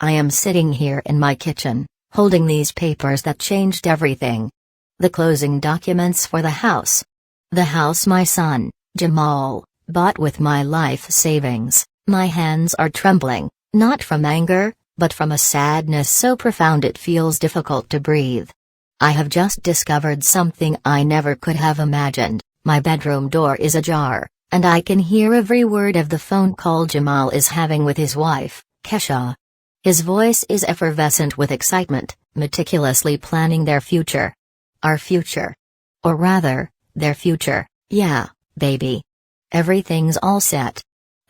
I am sitting here in my kitchen, holding these papers that changed everything. The closing documents for the house. The house my son, Jamal, bought with my life savings. My hands are trembling, not from anger, but from a sadness so profound it feels difficult to breathe. I have just discovered something I never could have imagined. My bedroom door is ajar, and I can hear every word of the phone call Jamal is having with his wife, Kesha. His voice is effervescent with excitement, meticulously planning their future. Our future. Or rather, their future. Yeah, baby. Everything's all set.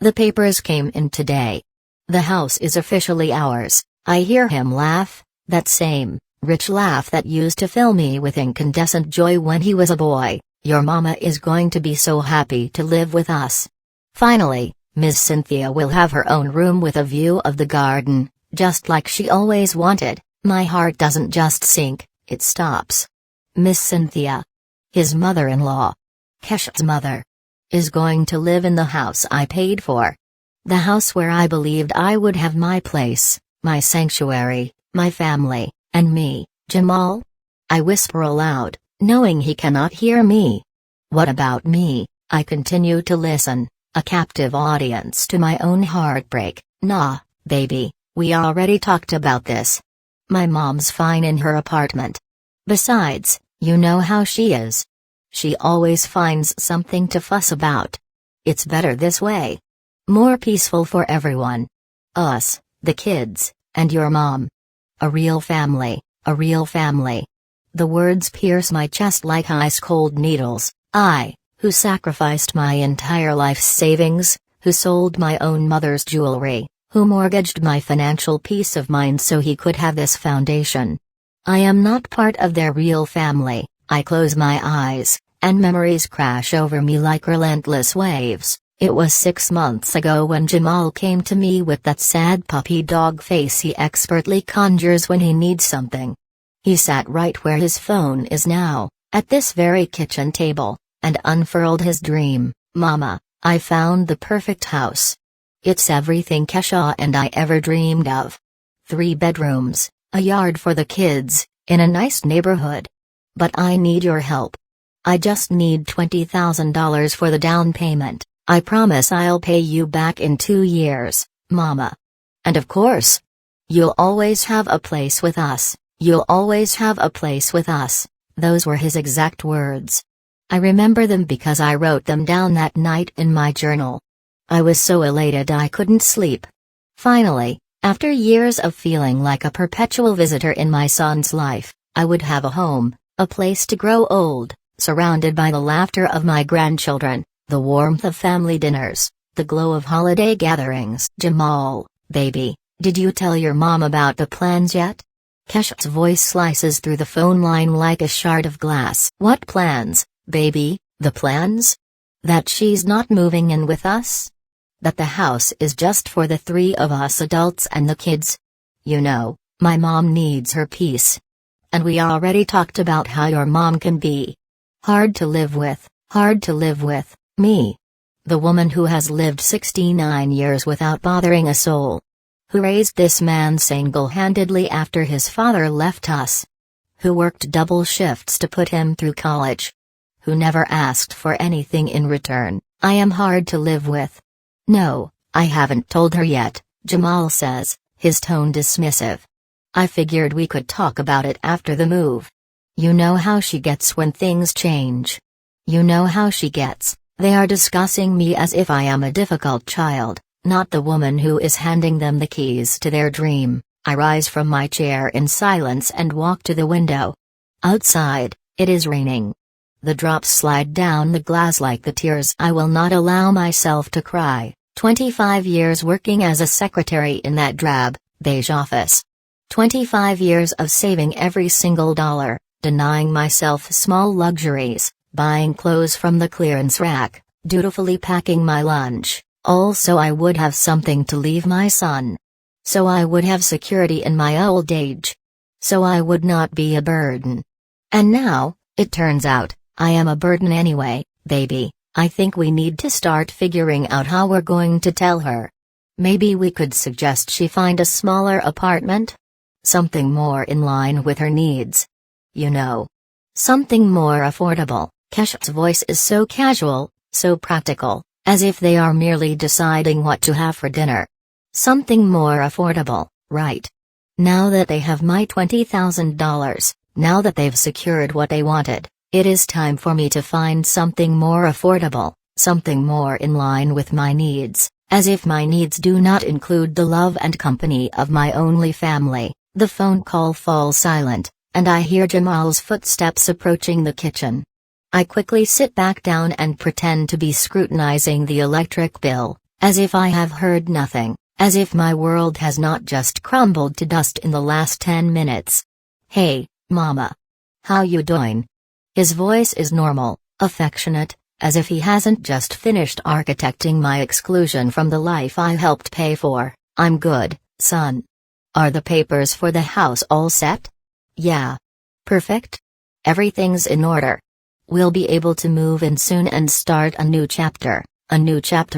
The papers came in today. The house is officially ours. I hear him laugh, that same, rich laugh that used to fill me with incandescent joy when he was a boy. Your mama is going to be so happy to live with us. Finally, Miss Cynthia will have her own room with a view of the garden, just like she always wanted. My heart doesn't just sink, it stops. Miss Cynthia, his mother-in-law, Kesha's mother, is going to live in the house I paid for. The house where I believed I would have my place, my sanctuary, my family, and me, Jamal. I whisper aloud, knowing he cannot hear me. What about me? I continue to listen, a captive audience to my own heartbreak. Nah, baby, we already talked about this. My mom's fine in her apartment. Besides, you know how she is. She always finds something to fuss about. It's better this way. More peaceful for everyone. Us, the kids, and your mom. A real family, a real family. The words pierce my chest like ice-cold needles. I, who sacrificed my entire life's savings, who sold my own mother's jewelry, who mortgaged my financial peace of mind so he could have this foundation. I am not part of their real family. I close my eyes, and memories crash over me like relentless waves. It was 6 months ago when Jamal came to me with that sad puppy dog face he expertly conjures when he needs something. He sat right where his phone is now, at this very kitchen table, and unfurled his dream. Mama, I found the perfect house. It's everything Kesha and I ever dreamed of. 3 bedrooms, a yard for the kids, in a nice neighborhood. But I need your help. I just need $20,000 for the down payment. I promise I'll pay you back in 2 years, Mama. And of course, you'll always have a place with us. You'll always have a place with us. Those were his exact words. I remember them because I wrote them down that night in my journal. I was so elated I couldn't sleep. Finally, after years of feeling like a perpetual visitor in my son's life, I would have a home, a place to grow old, surrounded by the laughter of my grandchildren, the warmth of family dinners, the glow of holiday gatherings. Jamal, baby, did you tell your mom about the plans yet? Kesha's voice slices through the phone line like a shard of glass. What plans, baby? The plans? That she's not moving in with us? That the house is just for the 3 of us adults and the kids? You know, my mom needs her peace. And we already talked about how your mom can be hard to live with, me. The woman who has lived 69 years without bothering a soul. Who raised this man single-handedly after his father left us. Who worked double shifts to put him through college. Who never asked for anything in return. I am hard to live with. No, I haven't told her yet, Jamal says, his tone dismissive. I figured we could talk about it after the move. You know how she gets when things change. You know how she gets. They are discussing me as if I am a difficult child, not the woman who is handing them the keys to their dream. I rise from my chair in silence and walk to the window. Outside, it is raining. The drops slide down the glass like the tears I will not allow myself to cry. 25 years working as a secretary in that drab, beige office. 25 years of saving every single dollar, denying myself small luxuries, buying clothes from the clearance rack, dutifully packing my lunch, all so I would have something to leave my son. So I would have security in my old age. So I would not be a burden. And now, it turns out, I am a burden anyway, baby. I think we need to start figuring out how we're going to tell her. Maybe we could suggest she find a smaller apartment? Something more in line with her needs. You know. Something more affordable. Kesha's voice is so casual, so practical, as if they are merely deciding what to have for dinner. Something more affordable, right? Now that they have my $20,000, now that they've secured what they wanted, it is time for me to find something more affordable, something more in line with my needs, as if my needs do not include the love and company of my only family. The phone call falls silent, and I hear Jamal's footsteps approaching the kitchen. I quickly sit back down and pretend to be scrutinizing the electric bill, as if I have heard nothing, as if my world has not just crumbled to dust in the last 10 minutes. "Hey, Mama. How you doing?" His voice is normal, affectionate, as if he hasn't just finished architecting my exclusion from the life I helped pay for. "I'm good, son. Are the papers for the house all set?" "Yeah. Perfect. Everything's in order. We'll be able to move in soon and start a new chapter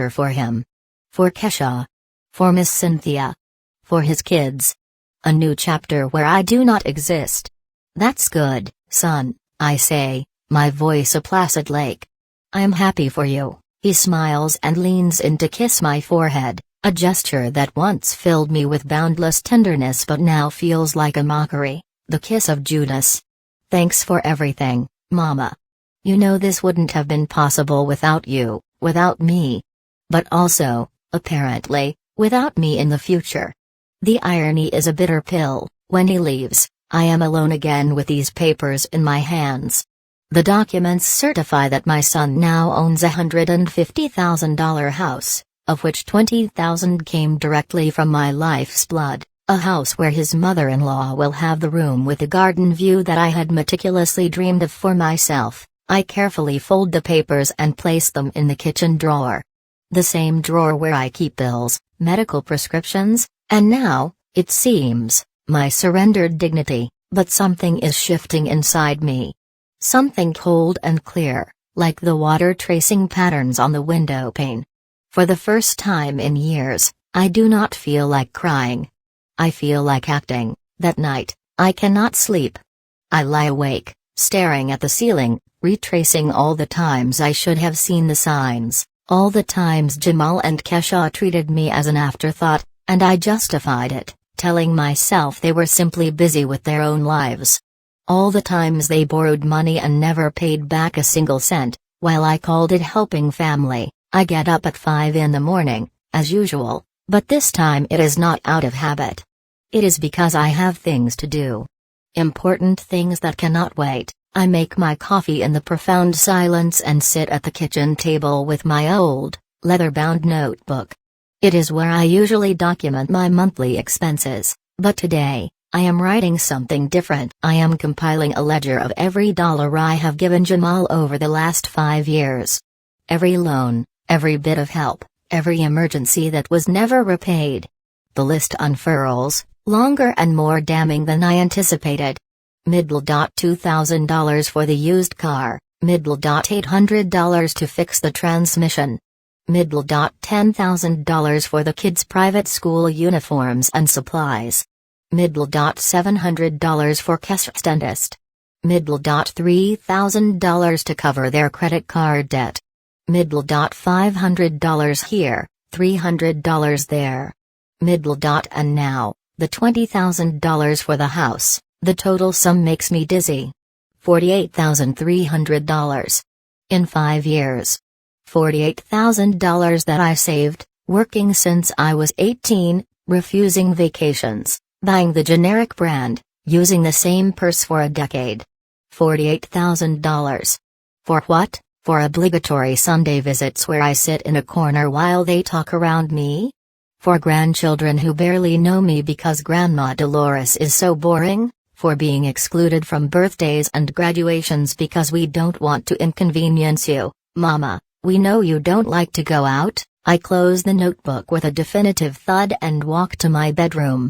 for him. For Kesha. For Miss Cynthia. For his kids. A new chapter where I do not exist." "That's good, son," I say, my voice a placid lake. "I'm happy for you." He smiles and leans in to kiss my forehead, a gesture that once filled me with boundless tenderness but now feels like a mockery, the kiss of Judas. "Thanks for everything, Mama. You know this wouldn't have been possible without you, without me. But also, apparently, without me in the future." The irony is a bitter pill. When he leaves, I am alone again with these papers in my hands. The documents certify that my son now owns a $150,000 house, of which $20,000 came directly from my life's blood, a house where his mother-in-law will have the room with the garden view that I had meticulously dreamed of for myself. I carefully fold the papers and place them in the kitchen drawer. The same drawer where I keep bills, medical prescriptions, and now, it seems, my surrendered dignity, but something is shifting inside me. Something cold and clear, like the water tracing patterns on the window pane. For the first time in years, I do not feel like crying. I feel like acting. That night, I cannot sleep. I lie awake, staring at the ceiling, retracing all the times I should have seen the signs, all the times Jamal and Kesha treated me as an afterthought, and I justified it, telling myself they were simply busy with their own lives. All the times they borrowed money and never paid back a single cent, while I called it helping family. I get up at 5 in the morning, as usual, but this time it is not out of habit. It is because I have things to do. Important things that cannot wait. I make my coffee in the profound silence and sit at the kitchen table with my old, leather-bound notebook. It is where I usually document my monthly expenses, but today, I am writing something different. I am compiling a ledger of every dollar I have given Jamal over the last 5 years. Every loan, every bit of help, every emergency that was never repaid. The list unfurls, longer and more damning than I anticipated. $2,000 for the used car, $800 to fix the transmission. $10,000 for the kids' private school uniforms and supplies. $700 for Kesha's dentist. $3,000 to cover their credit card debt. $500 here, $300 there. And now, the $20,000 for the house. The total sum makes me dizzy. $48,300. In 5 years. $48,000 that I saved, working since I was 18, refusing vacations, buying the generic brand, using the same purse for a decade. $48,000. For what? For obligatory Sunday visits where I sit in a corner while they talk around me? For grandchildren who barely know me because Grandma Dolores is so boring? For being excluded from birthdays and graduations because we don't want to inconvenience you, Mama, we know you don't like to go out. I close the notebook with a definitive thud and walk to my bedroom.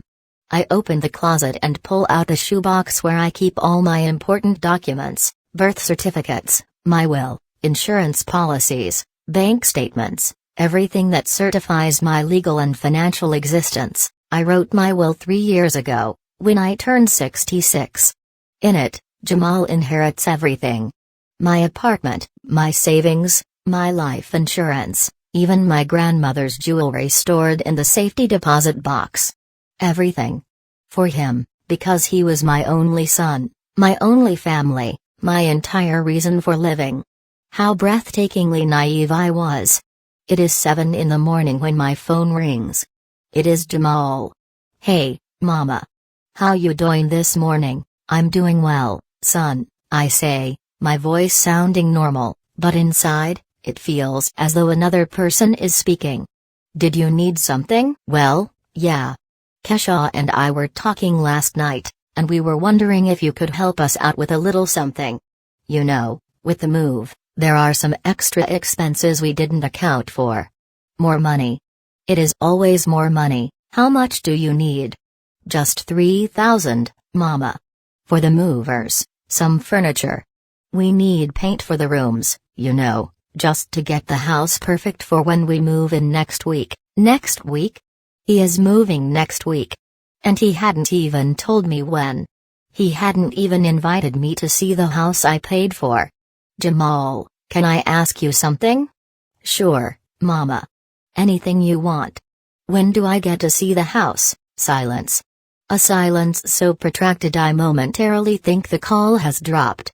I open the closet and pull out the shoebox where I keep all my important documents, birth certificates, my will, insurance policies, bank statements, Everything that certifies my legal and financial existence. I wrote my will 3 years ago, when I turned 66. In it, Jamal inherits everything. My apartment, my savings, my life insurance, even my grandmother's jewelry stored in the safety deposit box. Everything. For him, because he was my only son, my only family, my entire reason for living. How breathtakingly naive I was. It is 7 in the morning when my phone rings. It is Jamal. Hey, Mama. How you doing this morning? I'm doing well, son, I say, my voice sounding normal, but inside, it feels as though another person is speaking. Did you need something? Well, yeah. Kesha and I were talking last night, and we were wondering if you could help us out with a little something. You know, with the move, there are some extra expenses we didn't account for. More money. It is always more money. How much do you need? Just 3,000, Mama. For the movers, some furniture. We need paint for the rooms, you know, just to get the house perfect for when we move in next week. Next week? He is moving next week. And he hadn't even told me when. He hadn't even invited me to see the house I paid for. Jamal, can I ask you something? Sure, Mama. Anything you want. When do I get to see the house? Silence. A silence so protracted I momentarily think the call has dropped.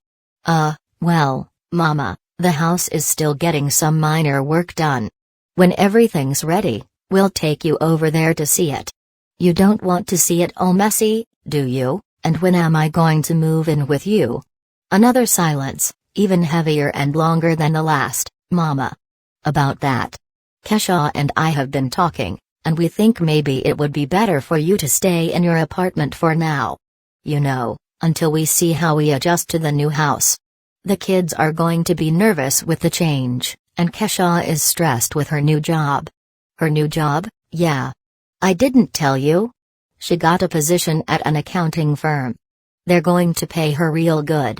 Well, Mama, the house is still getting some minor work done. When everything's ready, we'll take you over there to see it. You don't want to see it all messy, do you? And when am I going to move in with you? Another silence, even heavier and longer than the last. Mama. About that. Kesha and I have been talking, and we think maybe it would be better for you to stay in your apartment for now. You know, until we see how we adjust to the new house. The kids are going to be nervous with the change, and Kesha is stressed with her new job. Her new job? Yeah. I didn't tell you. She got a position at an accounting firm. They're going to pay her real good.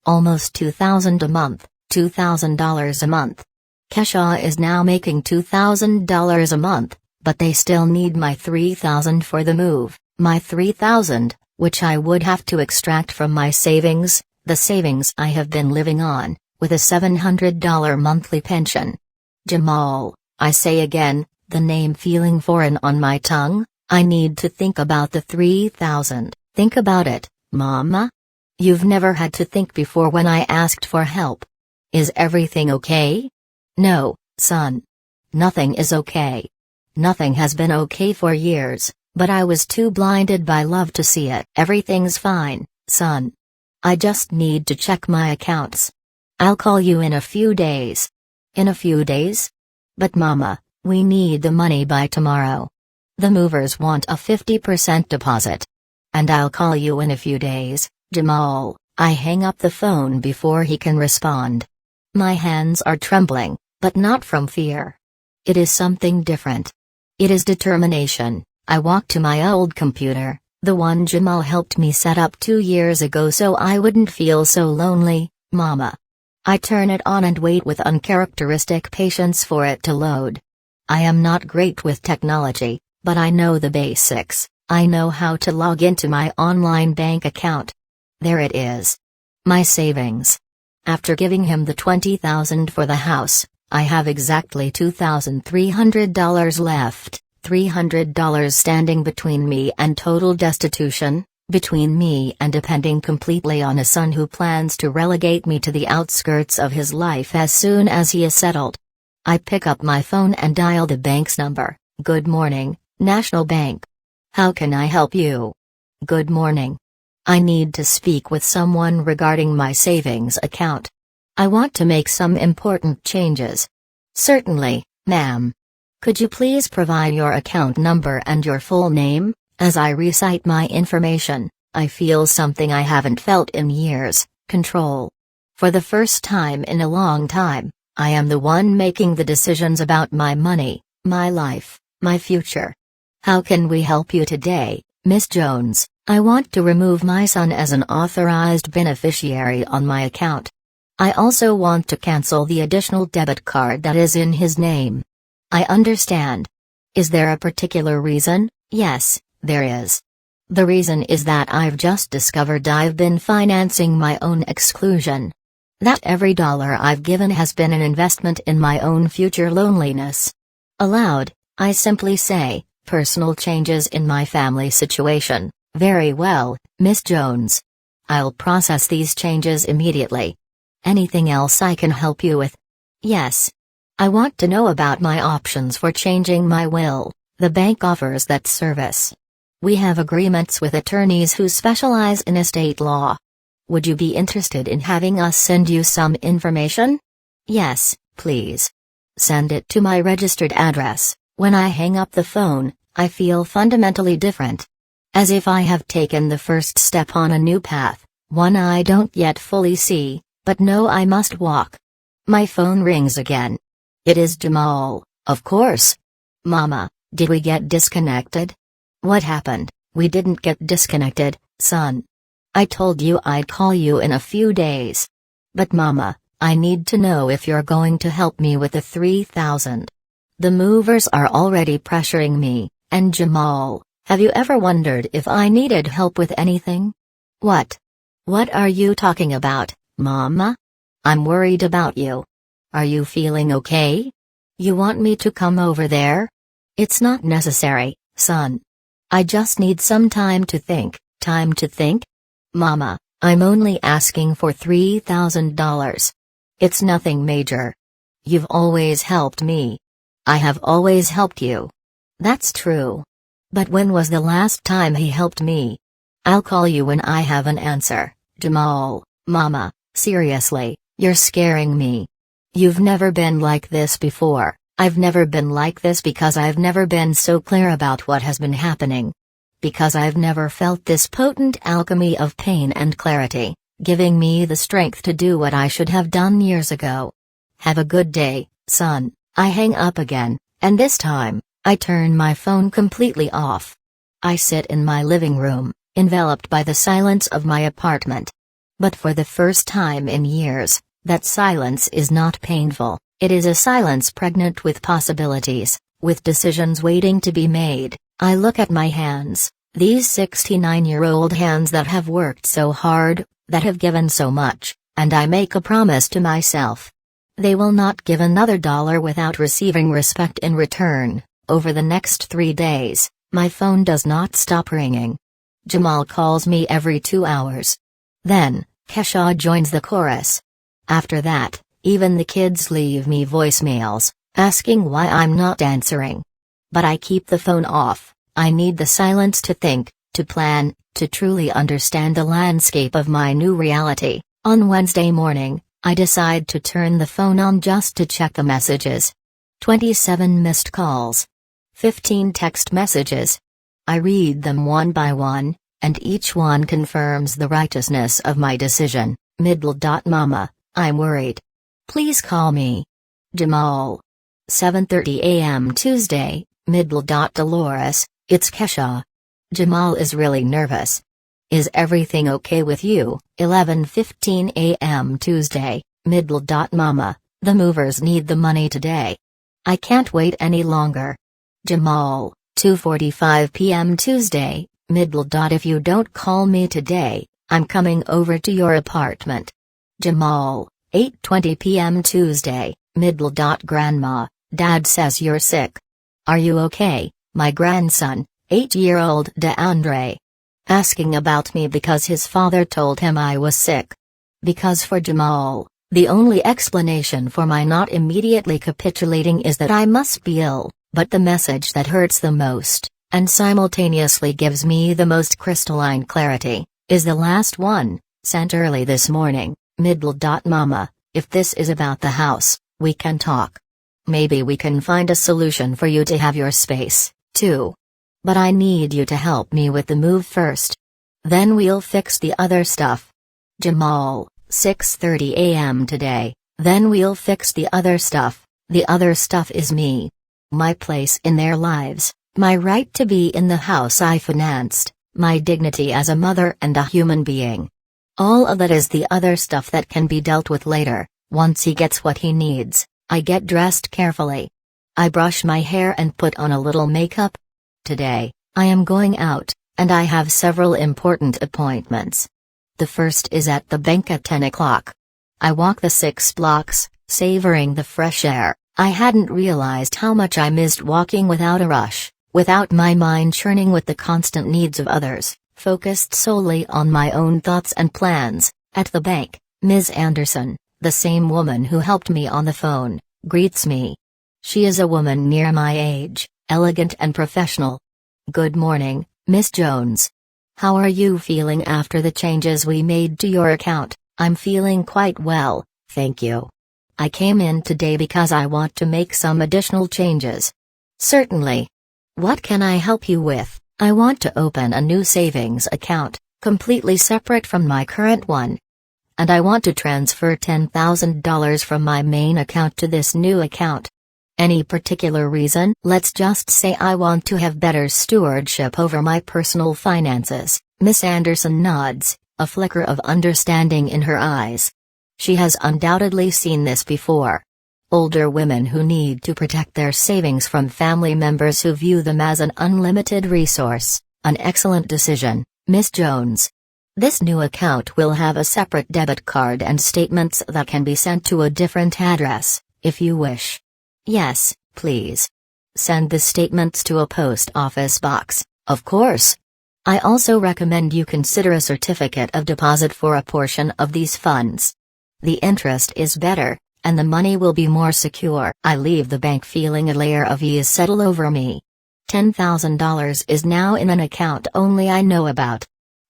Almost $2,000 a month, $2,000 a month. Kesha is now making $2,000 a month, but they still need my $3,000 for the move, my $3,000, which I would have to extract from my savings, the savings I have been living on, with a $700 monthly pension. Jamal, I say again, the name feeling foreign on my tongue, I need to think about the $3,000. Think about it, Mama. You've never had to think before when I asked for help. Is everything okay? No, son. Nothing is okay. Nothing has been okay for years, but I was too blinded by love to see it. Everything's fine, son. I just need to check my accounts. I'll call you in a few days. In a few days? But Mama, we need the money by tomorrow. The movers want a 50% deposit. And I'll call you in a few days, Jamal. I hang up the phone before he can respond. My hands are trembling, but not from fear. It is something different. It is determination. I walk to my old computer, the one Jamal helped me set up 2 years ago so I wouldn't feel so lonely, Mama. I turn it on and wait with uncharacteristic patience for it to load. I am not great with technology, but I know the basics. I know how to log into my online bank account. There it is. My savings. After giving him the $20,000 for the house, I have exactly $2,300 left, $300 standing between me and total destitution, between me and depending completely on a son who plans to relegate me to the outskirts of his life as soon as he is settled. I pick up my phone and dial the bank's number. Good morning, National Bank. How can I help you? Good morning. I need to speak with someone regarding my savings account. I want to make some important changes. Certainly, ma'am. Could you please provide your account number and your full name? As I recite my information, I feel something I haven't felt in years: control. For the first time in a long time, I am the one making the decisions about my money, my life, my future. How can we help you today, Miss Jones? I want to remove my son as an authorized beneficiary on my account. I also want to cancel the additional debit card that is in his name. I understand. Is there a particular reason? Yes, there is. The reason is that I've just discovered I've been financing my own exclusion. That every dollar I've given has been an investment in my own future loneliness. Aloud, I simply say, personal changes in my family situation. Very well, Miss Jones. I'll process these changes immediately. Anything else I can help you with? Yes. I want to know about my options for changing my will. The bank offers that service. We have agreements with attorneys who specialize in estate law. Would you be interested in having us send you some information? Yes, please. Send it to my registered address. When I hang up the phone, I feel fundamentally different. As if I have taken the first step on a new path, one I don't yet fully see, but know I must walk. My phone rings again. It is Jamal, of course. Mama, did we get disconnected? What happened? We didn't get disconnected, son. I told you I'd call you in a few days. But Mama, I need to know if you're going to help me with the 3,000. The movers are already pressuring me, and Jamal, have you ever wondered if I needed help with anything? What? What are you talking about, Mama? I'm worried about you. Are you feeling okay? You want me to come over there? It's not necessary, son. I just need some time to think. Time to think? Mama, I'm only asking for $3,000. It's nothing major. You've always helped me. I have always helped you. That's true. But when was the last time he helped me? I'll call you when I have an answer, Jamal. Mama, seriously, you're scaring me. You've never been like this before. I've never been like this because I've never been so clear about what has been happening. Because I've never felt this potent alchemy of pain and clarity, giving me the strength to do what I should have done years ago. Have a good day, son. I hang up again, and this time, I turn my phone completely off. I sit in my living room, enveloped by the silence of my apartment. But for the first time in years, that silence is not painful, it is a silence pregnant with possibilities, with decisions waiting to be made. I look at my hands, these 69-year-old hands that have worked so hard, that have given so much, and I make a promise to myself. They will not give another dollar without receiving respect in return. Over the next 3 days, my phone does not stop ringing. Jamal calls me every 2 hours. Then, Kesha joins the chorus. After that, even the kids leave me voicemails, asking why I'm not answering. But I keep the phone off. I need the silence to think, to plan, to truly understand the landscape of my new reality. On Wednesday morning, I decide to turn the phone on just to check the messages. 27 missed calls. 15 text messages. I read them one by one, and each one confirms the righteousness of my decision. Mama, I'm worried. Please call me. Jamal. 7:30 a.m. Tuesday, Dolores, it's Kesha. Jamal is really nervous. Is everything okay with you? 11:15 a.m. Tuesday, Mama, the movers need the money today. I can't wait any longer. Jamal, 2:45 p.m. Tuesday, If you don't call me today, I'm coming over to your apartment. Jamal, 8:20 p.m. Tuesday, Grandma, Dad says you're sick. Are you okay, my grandson, 8-year-old DeAndre? Asking about me because his father told him I was sick. Because for Jamal, the only explanation for my not immediately capitulating is that I must be ill, but the message that hurts the most, and simultaneously gives me the most crystalline clarity, is the last one, sent early this morning. Mama, if this is about the house, we can talk. Maybe we can find a solution for you to have your space, too. But I need you to help me with the move first. Then we'll fix the other stuff. Jamal, 6:30 a.m. today, then we'll fix the other stuff. The other stuff is me. My place in their lives, my right to be in the house I financed, my dignity as a mother and a human being. All of that is the other stuff that can be dealt with later. Once he gets what he needs. I get dressed carefully. I brush my hair and put on a little makeup. Today, I am going out, and I have several important appointments. The first is at the bank at 10 o'clock. I walk the 6 blocks, savoring the fresh air. I hadn't realized how much I missed walking without a rush, without my mind churning with the constant needs of others, focused solely on my own thoughts and plans. At the bank, Ms. Anderson, the same woman who helped me on the phone, greets me. She is a woman near my age, elegant and professional. "Good morning, Miss Jones. How are you feeling after the changes we made to your account?" "I'm feeling quite well, thank you. I came in today because I want to make some additional changes." "Certainly. What can I help you with?" "I want to open a new savings account, completely separate from my current one. And I want to transfer $10,000 from my main account to this new account." "Any particular reason?" "Let's just say I want to have better stewardship over my personal finances." Miss Anderson nods, a flicker of understanding in her eyes. She has undoubtedly seen this before. Older women who need to protect their savings from family members who view them as an unlimited resource. An excellent decision, Miss Jones. This new account will have a separate debit card and statements that can be sent to a different address, if you wish. "Yes, please. Send the statements to a post office box." "Of course. I also recommend you consider a certificate of deposit for a portion of these funds. The interest is better, and the money will be more secure." I leave the bank feeling a layer of ease settle over me. $10,000 is now in an account only I know about.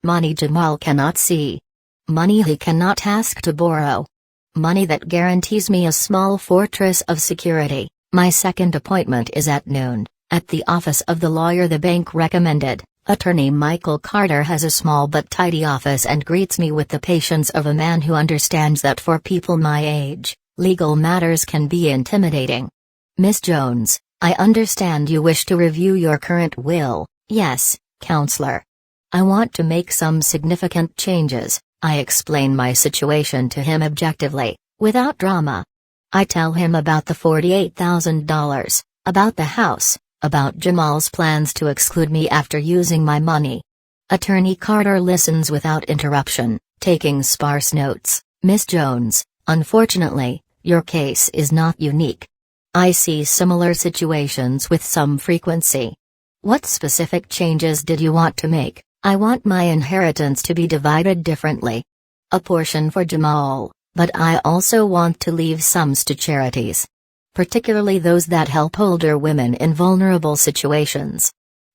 Money Jamal cannot see. Money he cannot ask to borrow. Money that guarantees me a small fortress of security. My second appointment is at noon, at the office of the lawyer the bank recommended. Attorney Michael Carter has a small but tidy office and greets me with the patience of a man who understands that for people my age, legal matters can be intimidating. "Miss Jones, I understand you wish to review your current will." "Yes, counselor. I want to make some significant changes." I explain my situation to him objectively, without drama. I tell him about the $48,000, about the house, about Jamal's plans to exclude me after using my money. Attorney Carter listens without interruption, taking sparse notes. "Miss Jones, unfortunately, your case is not unique. I see similar situations with some frequency." "What specific changes did you want to make?" "I want my inheritance to be divided differently. A portion for Jamal, but I also want to leave sums to charities. Particularly those that help older women in vulnerable situations."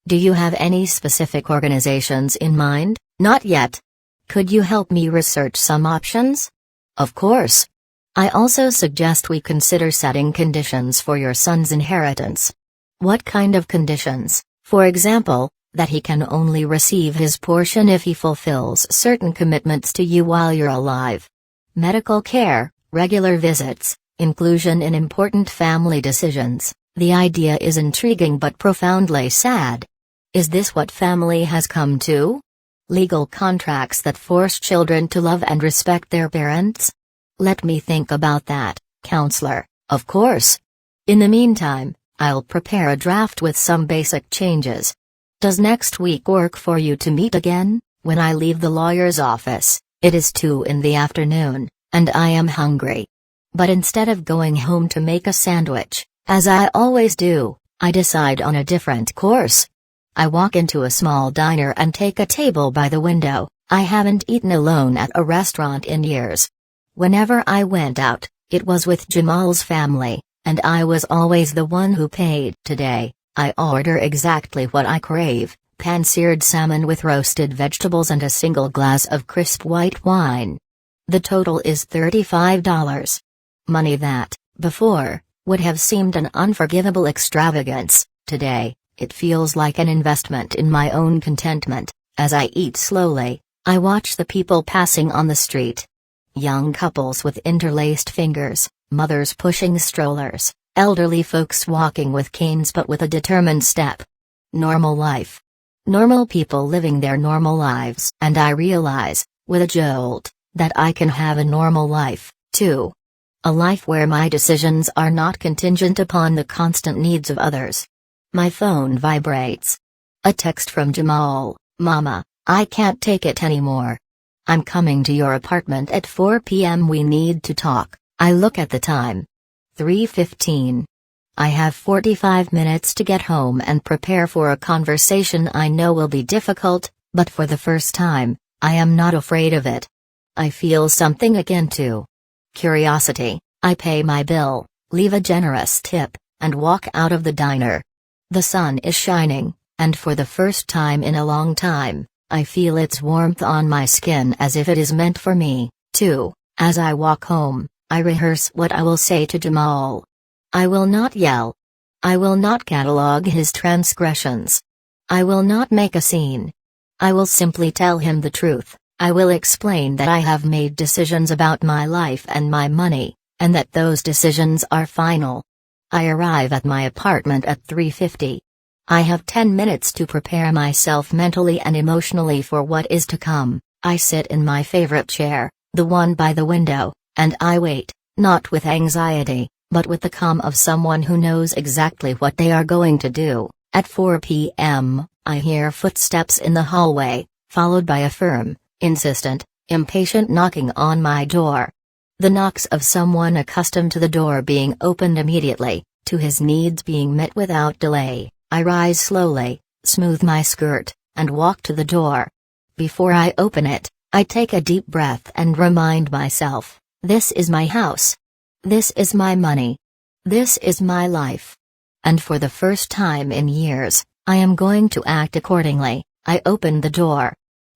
"Do you have any specific organizations in mind?" "Not yet. Could you help me research some options?" "Of course. I also suggest we consider setting conditions for your son's inheritance." "What kind of conditions?" "For example, that he can only receive his portion if he fulfills certain commitments to you while you're alive. Medical care, regular visits, inclusion in important family decisions." The idea is intriguing but profoundly sad. Is this what family has come to? Legal contracts that force children to love and respect their parents? Let me think about that, counselor. "Of course. In the meantime, I'll prepare a draft with some basic changes. Does next week work for you to meet again?" When I leave the lawyer's office, it is 2 in the afternoon, and I am hungry. But instead of going home to make a sandwich, as I always do, I decide on a different course. I walk into a small diner and take a table by the window. I haven't eaten alone at a restaurant in years. Whenever I went out, it was with Jamal's family, and I was always the one who paid. Today, I order exactly what I crave: pan-seared salmon with roasted vegetables and a single glass of crisp white wine. The total is $35. Money that, before, would have seemed an unforgivable extravagance. Today, it feels like an investment in my own contentment. As I eat slowly, I watch the people passing on the street. Young couples with interlaced fingers, mothers pushing strollers, elderly folks walking with canes but with a determined step. Normal life. Normal people living their normal lives. And I realize, with a jolt, that I can have a normal life, too. A life where my decisions are not contingent upon the constant needs of others. My phone vibrates. A text from Jamal: "Mama, I can't take it anymore. I'm coming to your apartment at 4 p.m. We need to talk." I look at the time. 3:15. I have 45 minutes to get home and prepare for a conversation I know will be difficult, but for the first time, I am not afraid of it. I feel something akin to curiosity. I pay my bill, leave a generous tip, and walk out of the diner. The sun is shining, and for the first time in a long time, I feel its warmth on my skin as if it is meant for me, too. As I walk home, I rehearse what I will say to Jamal. I will not yell. I will not catalog his transgressions. I will not make a scene. I will simply tell him the truth. I will explain that I have made decisions about my life and my money, and that those decisions are final. I arrive at my apartment at 3:50. I have 10 minutes to prepare myself mentally and emotionally for what is to come. I sit in my favorite chair, the one by the window, and I wait, not with anxiety, but with the calm of someone who knows exactly what they are going to do. At 4 p.m., I hear footsteps in the hallway, followed by a firm, insistent, impatient knocking on my door. The knocks of someone accustomed to the door being opened immediately, to his needs being met without delay. I rise slowly, smooth my skirt, and walk to the door. Before I open it, I take a deep breath and remind myself, this is my house. This is my money. This is my life. And for the first time in years, I am going to act accordingly. I open the door.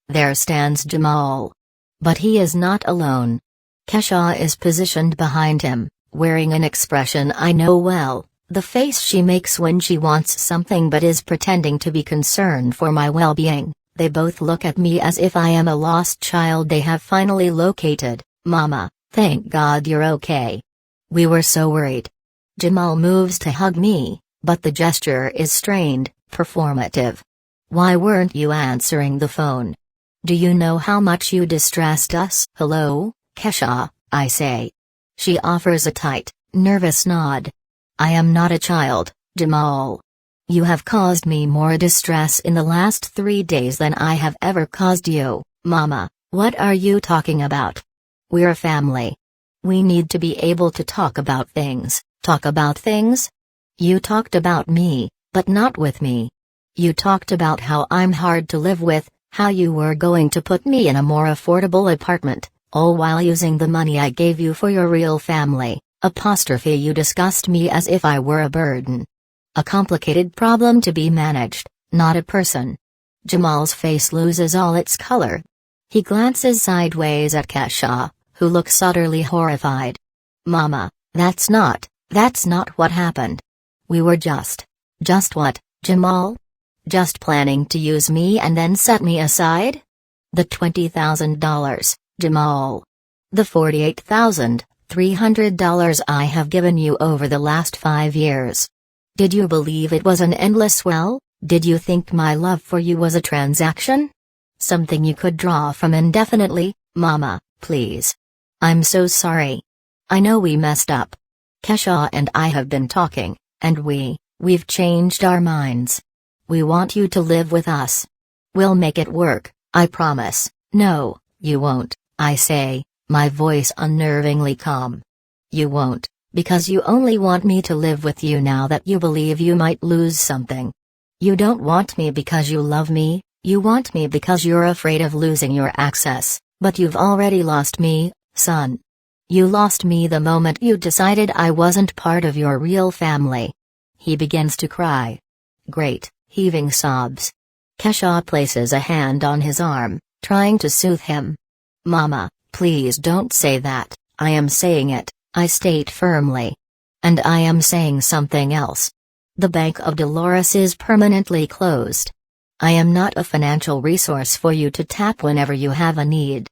There stands Jamal. But he is not alone. Kesha is positioned behind him, wearing an expression I know well, the face she makes when she wants something but is pretending to be concerned for my well-being. They both look at me as if I am a lost child they have finally located. "Mama, thank God you're okay. We were so worried." Jamal moves to hug me, but the gesture is strained, performative. "Why weren't you answering the phone? Do you know how much you distressed us?" "Hello, Kesha," I say. She offers a tight, nervous nod. "I am not a child, Jamal. You have caused me more distress in the last 3 days than I have ever caused you." "Mama, what are you talking about? We're a family. We need to be able to talk about things." "Talk about things? You talked about me, but not with me. You talked about how I'm hard to live with, how you were going to put me in a more affordable apartment, all while using the money I gave you for your real family. You discussed me as if I were a burden. A complicated problem to be managed, not a person." Jamal's face loses all its color. He glances sideways at Kesha, who looks utterly horrified. "Mama, that's not what happened. We were just what, Jamal? Just planning to use me and then set me aside? The $20,000, Jamal. The $48,300 I have given you over the last 5 years. Did you believe it was an endless well? Did you think my love for you was a transaction? Something you could draw from indefinitely? Mama, please. I'm so sorry. I know we messed up. Kesha and I have been talking, and we've changed our minds. We want you to live with us. We'll make it work, I promise." "No, you won't," I say, my voice unnervingly calm. "You won't, because you only want me to live with you now that you believe you might lose something. You don't want me because you love me, you want me because you're afraid of losing your access, but you've already lost me, son. You lost me the moment you decided I wasn't part of your real family." He begins to cry. Great, heaving sobs. Kesha places a hand on his arm, trying to soothe him. "Mama, please don't say that. I am saying it," I state firmly. "And I am saying something else. The Bank of Dolores is permanently closed. I am not a financial resource for you to tap whenever you have a need.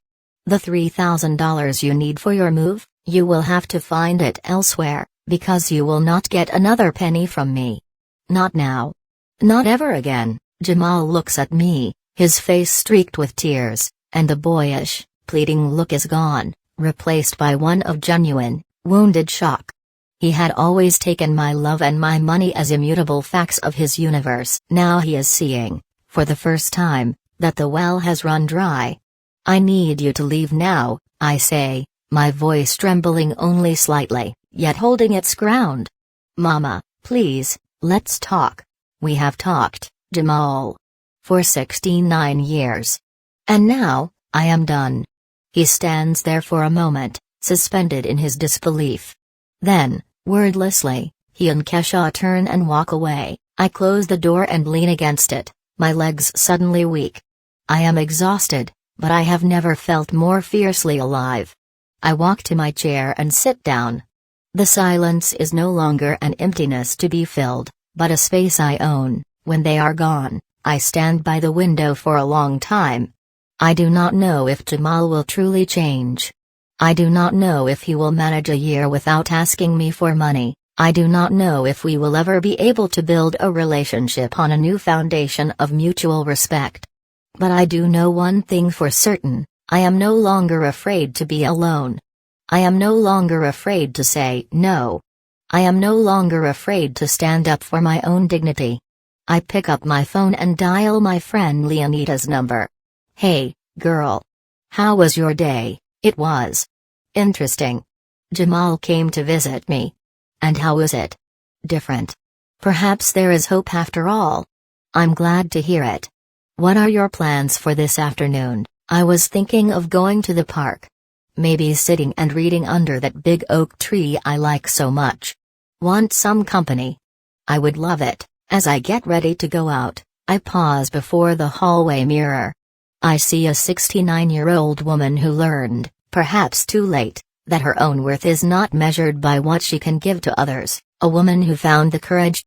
The $3,000 you need for your move, you will have to find it elsewhere, because you will not get another penny from me. Not now. Not ever again." Jamal looks at me, his face streaked with tears, and the boyish, pleading look is gone, replaced by one of genuine, Wounded shock. He had always taken my love and my money as immutable facts of his universe. Now he is seeing, for the first time, that the well has run dry. I need you to leave now, I say, my voice trembling only slightly, yet holding its ground. Mama, please, let's talk. We have talked, Jamal. For 69 years. And now, I am done. He stands there for a moment, suspended in his disbelief. Then, wordlessly, he and Kesha turn and walk away. I close the door and lean against it, my legs suddenly weak. I am exhausted, but I have never felt more fiercely alive. I walk to my chair and sit down. The silence is no longer an emptiness to be filled, but a space I own. When they are gone, I stand by the window for a long time. I do not know if Jamal will truly change. I do not know if he will manage a year without asking me for money. I do not know if we will ever be able to build a relationship on a new foundation of mutual respect. But I do know one thing for certain, I am no longer afraid to be alone. I am no longer afraid to say no. I am no longer afraid to stand up for my own dignity. I pick up my phone and dial my friend Leonita's number. Hey, girl. How was your day? It was interesting. Jamal came to visit me. And how is it? Different. Perhaps there is hope after all. I'm glad to hear it. What are your plans for this afternoon? I was thinking of going to the park. Maybe sitting and reading under that big oak tree I like so much. Want some company? I would love it. As I get ready to go out, I pause before the hallway mirror. I see a 69-year-old woman who learned, perhaps too late, that her own worth is not measured by what she can give to others, a woman who found the courage